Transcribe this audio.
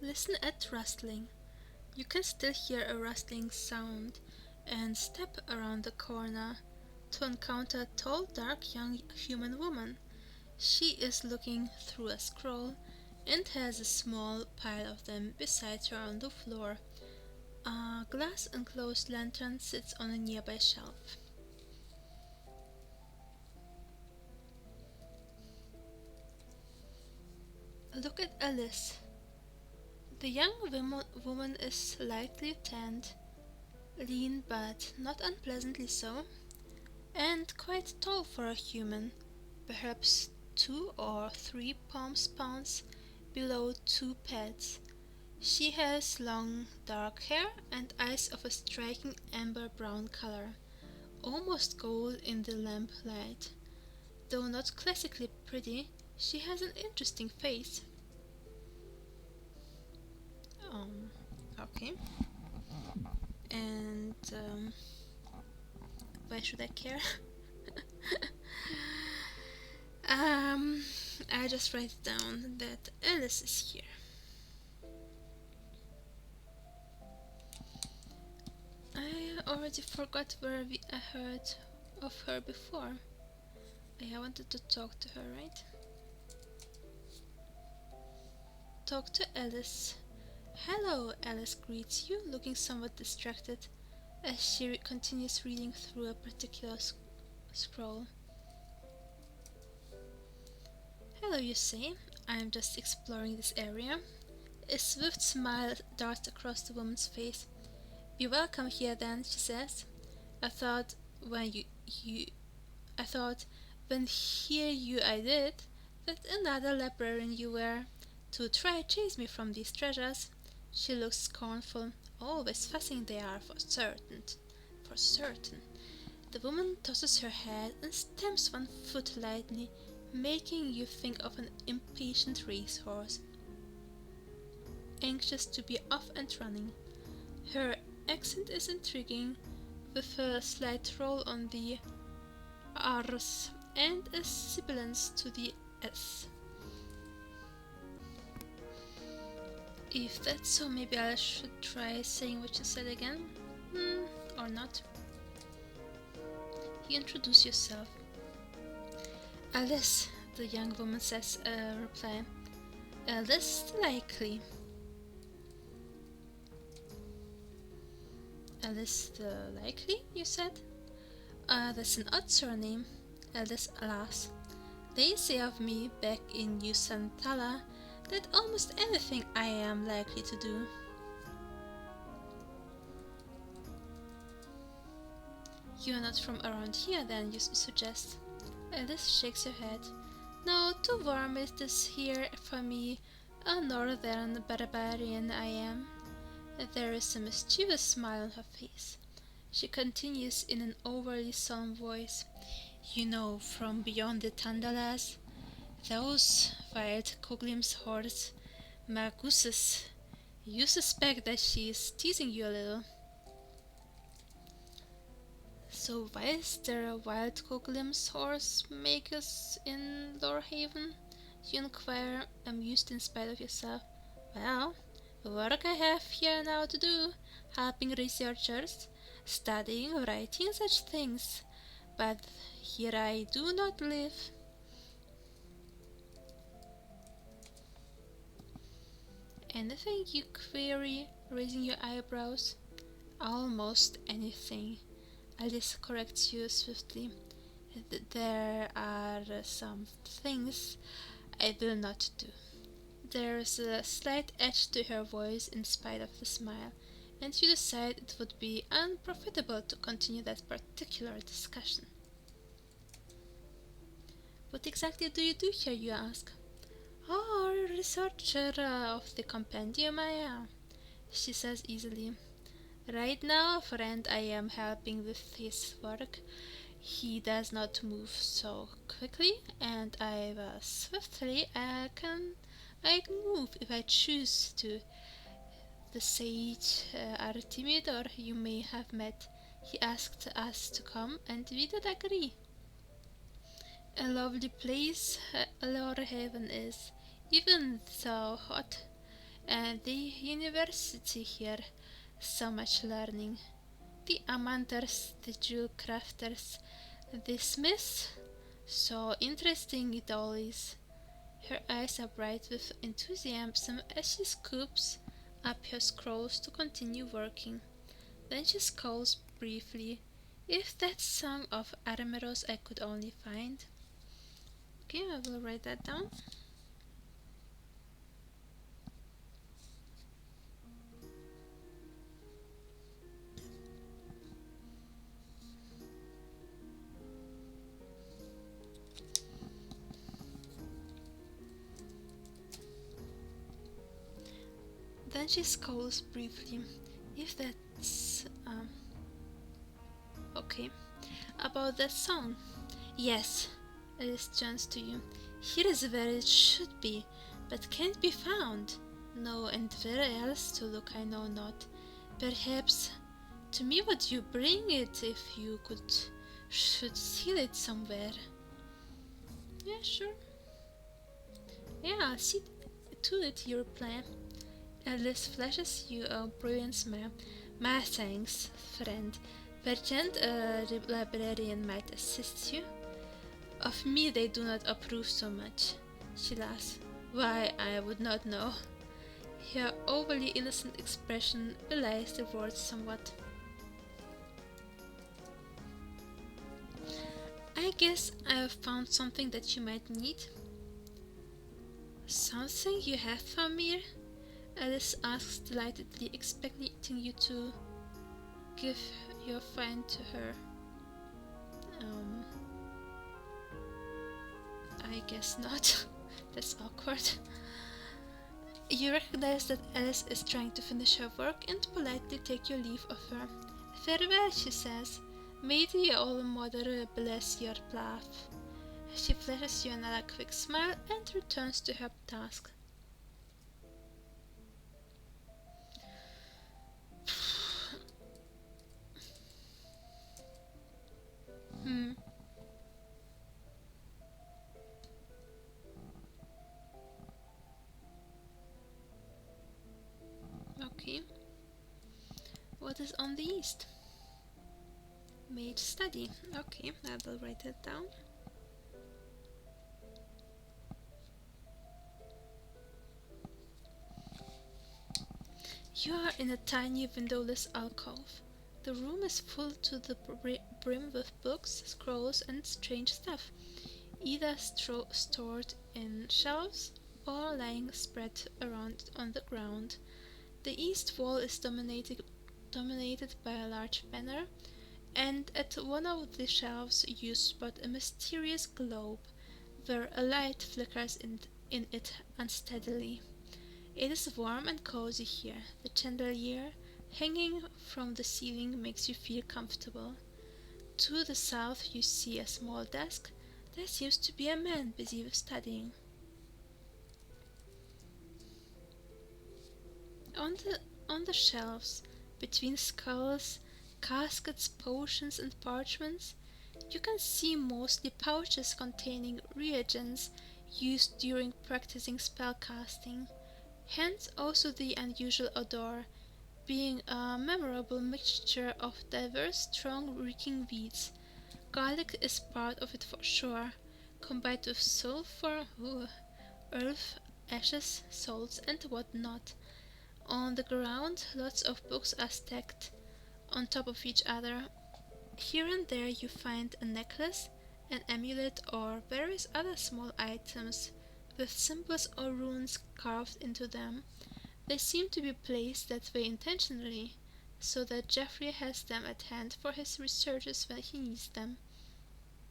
Listen at rustling. You can still hear a rustling sound and step around the corner to encounter a tall, dark young human woman. She is looking through a scroll and has a small pile of them beside her on the floor. A glass enclosed lantern sits on a nearby shelf. Look at Alice. The young woman is slightly tanned, lean but not unpleasantly so, and quite tall for a human, perhaps 2 or 3 pounds below 2 pads. She has long dark hair and eyes of a striking amber brown color, almost gold in the lamplight. Though not classically pretty, she has an interesting face. Um, okay. And why should I care? um, I just write down that Alice is here. I already forgot where I heard of her before. I wanted to talk to her, right? Talk to Alice. Hello, Alice greets you, looking somewhat distracted as she continues reading through a particular scroll. Hello, you say. I'm just exploring this area. A swift smile darts across the woman's face. Be welcome here then, she says. I thought when you I thought when here you I did that another librarian you were to try chase me from these treasures. She looks scornful. Always fussing they are for certain. For certain. The woman tosses her head and stamps one foot lightly, making you think of an impatient racehorse, anxious to be off and running. Her accent is intriguing, with a slight roll on the R's and a sibilance to the S. If that's so, maybe I should try saying what you said again? Or not. You introduce yourself. Alice, the young woman says, reply. Alice Likely. Alice the Likely, you said? That's an odd surname. Alice Alas. They say of me back in New Santharia that almost anything I am likely to do. You're not from around here then, you suggest. Alice shakes her head. No, too warm it is here for me, a northern barbarian I am. There is a mischievous smile on her face. She continues in an overly solemn voice. You know, from beyond the Tandalas, those wild Koglim's hordes, Marguses. You suspect that she is teasing you a little. So why is there a wild Koglim's horse makers in Lorehaven? You inquire, amused in spite of yourself. Well, work I have here now to do, helping researchers, studying, writing such things. But here I do not live. Anything, you query, raising your eyebrows? Almost anything. Alice corrects you swiftly. There are some things I will not do. There's a slight edge to her voice in spite of the smile, and you decide it would be unprofitable to continue that particular discussion. What exactly do you do here, you ask? Oh, a researcher of the compendium I am, she says easily. Right now, friend, I am helping with his work. He does not move so quickly, and I swiftly. I can move if I choose to. The sage are timid, or you may have met. He asked us to come, and we did agree. A lovely place Lorehaven is, even so hot. And the university here, so much learning. The amanders, the jewel crafters, the smiths, so interesting it all is. Her eyes are bright with enthusiasm as she scoops up her scrolls to continue working. Then she scowls briefly. If that song of Arameros I could only find. Okay, I will write that down. Then she scowls briefly. If that's okay. About that song. Yes, Alice turns to you. Here is where it should be, but can't be found. No, and where else to look I know not. Perhaps to me would you bring it if you should seal it somewhere. Yeah, sure. Yeah, I'll see to it, you reply. Alice flashes you a brilliant smile. My thanks, friend. Perchance the librarian might assist you. Of me they do not approve so much. She laughs. Why, I would not know. Her overly innocent expression belies the words somewhat. I guess I have found something that you might need. Something you have found, Mir? Alice asks delightedly, expecting you to give your find to her. I guess not. That's awkward. You recognize that Alice is trying to finish her work and politely take your leave of her. Farewell, she says. May the All Mother bless your path. She flashes you another quick smile and returns to her task. Okay. What is on the east? Mage study. Okay, I will write it down. You are in a tiny windowless alcove. The room is full to the brim with books, scrolls, and strange stuff, either stored in shelves or lying spread around on the ground. The east wall is dominated by a large banner, and at one of the shelves you spot a mysterious globe, where a light flickers in it unsteadily. It is warm and cozy here. The chandelier hanging from the ceiling makes you feel comfortable. To the south you see a small desk. There seems to be a man busy with studying. On the shelves, between skulls, caskets, potions, and parchments, you can see mostly pouches containing reagents used during practicing spellcasting. Hence also the unusual odor, being a memorable mixture of diverse strong reeking weeds. Garlic is part of it for sure, combined with sulfur, earth, ashes, salts, and what not. On the ground, lots of books are stacked on top of each other. Here and there you find a necklace, an amulet, or various other small items with symbols or runes carved into them. They seem to be placed that way intentionally, so that Geoffrey has them at hand for his researches when he needs them.